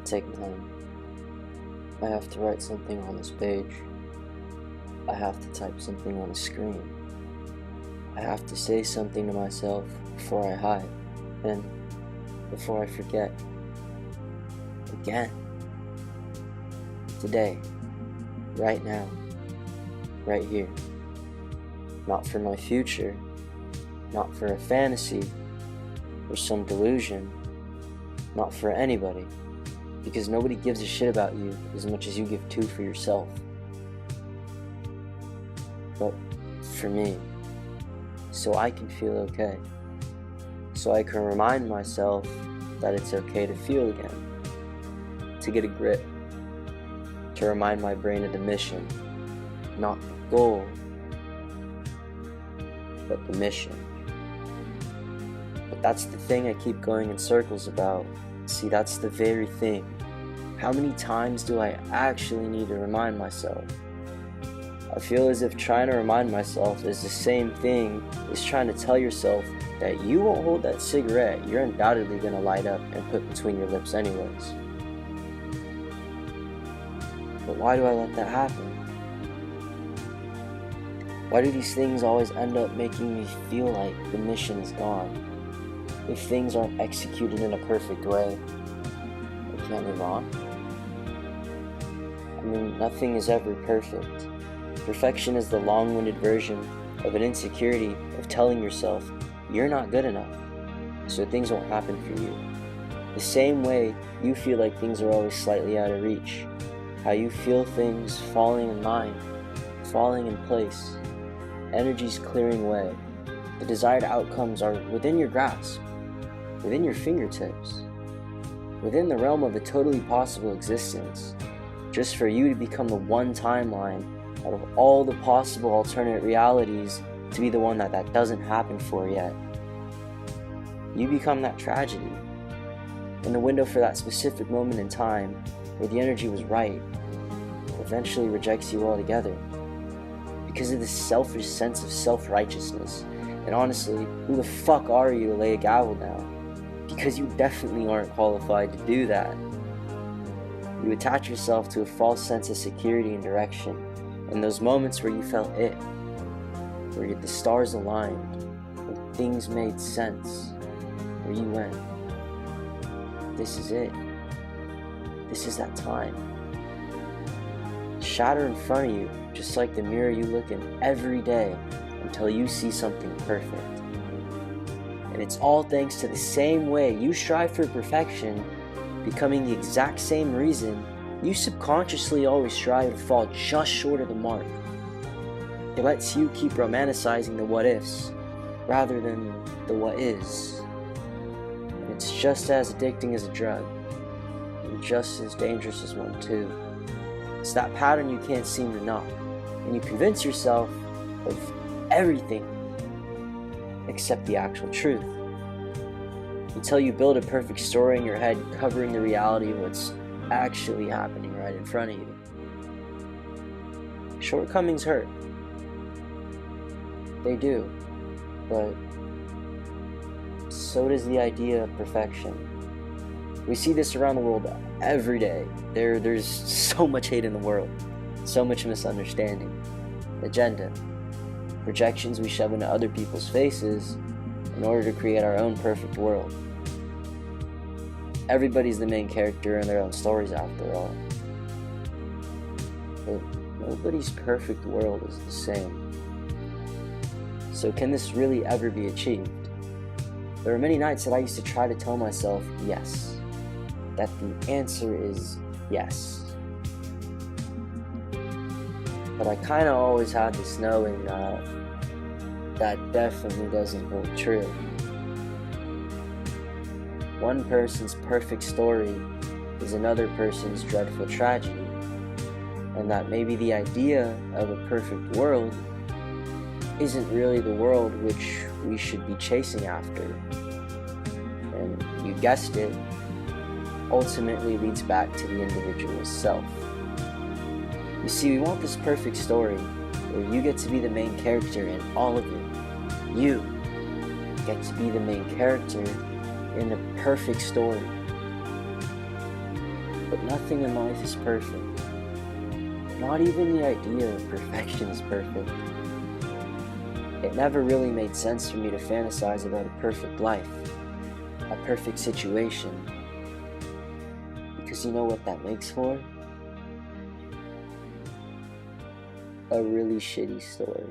take time. I have to write something on this page. I have to type something on a screen. I have to say something to myself before I hide, and before I forget. Again. Today. Right now. Right here. Not for my future. Not for a fantasy or some delusion. Not for anybody. Because nobody gives a shit about you as much as you give two for yourself. But for me, so I can feel okay. So I can remind myself that it's okay to feel again. To get a grip. To remind my brain of the mission. Not the goal, but the mission. But that's the thing I keep going in circles about. See, that's the very thing. How many times do I actually need to remind myself? I feel as if trying to remind myself is the same thing as trying to tell yourself that you won't hold that cigarette you're undoubtedly going to light up and put between your lips anyways. But why do I let that happen? Why do these things always end up making me feel like the mission is gone? If things aren't executed in a perfect way, I can't move on. I mean, nothing is ever perfect. Perfection is the long-winded version of an insecurity of telling yourself you're not good enough, so things won't happen for you. The same way you feel like things are always slightly out of reach, how you feel things falling in line, falling in place, energies clearing away, the desired outcomes are within your grasp, within your fingertips, within the realm of a totally possible existence, just for you to become the one timeline out of all the possible alternate realities to be the one that doesn't happen for yet. You become that tragedy, and the window for that specific moment in time where the energy was right eventually rejects you altogether because of this selfish sense of self-righteousness. And honestly, who the fuck are you to lay a gavel down? Because you definitely aren't qualified to do that. You attach yourself to a false sense of security and direction. In those moments where you felt it, where the stars aligned, where things made sense, where you went, this is it. This is that time. Shatter in front of you, just like the mirror you look in every day until you see something perfect. And it's all thanks to the same way you strive for perfection, becoming the exact same reason you subconsciously always strive to fall just short of the mark. It lets you keep romanticizing the what-ifs rather than the what-is. And it's just as addicting as a drug, and just as dangerous as one too. It's that pattern you can't seem to knock, and you convince yourself of everything except the actual truth. Until you build a perfect story in your head covering the reality of what's actually happening right in front of you. Shortcomings hurt. They do. But so does the idea of perfection. We see this around the world every day. There's so much hate in the world. So much misunderstanding. Agenda. Projections we shove into other people's faces in order to create our own perfect world. Everybody's the main character in their own stories after all. But nobody's perfect world is the same. So can this really ever be achieved? There are many nights that I used to try to tell myself yes. That the answer is yes. But I kind of always had this knowing that that definitely doesn't hold true. One person's perfect story is another person's dreadful tragedy, and that maybe the idea of a perfect world isn't really the world which we should be chasing after. And you guessed it, ultimately leads back to the individual's self. You see, we want this perfect story where you get to be the main character in all of it. You get to be the main character in the perfect story. But nothing in life is perfect. Not even the idea of perfection is perfect. It never really made sense for me to fantasize about a perfect life, a perfect situation. Because you know what that makes for? A really shitty story.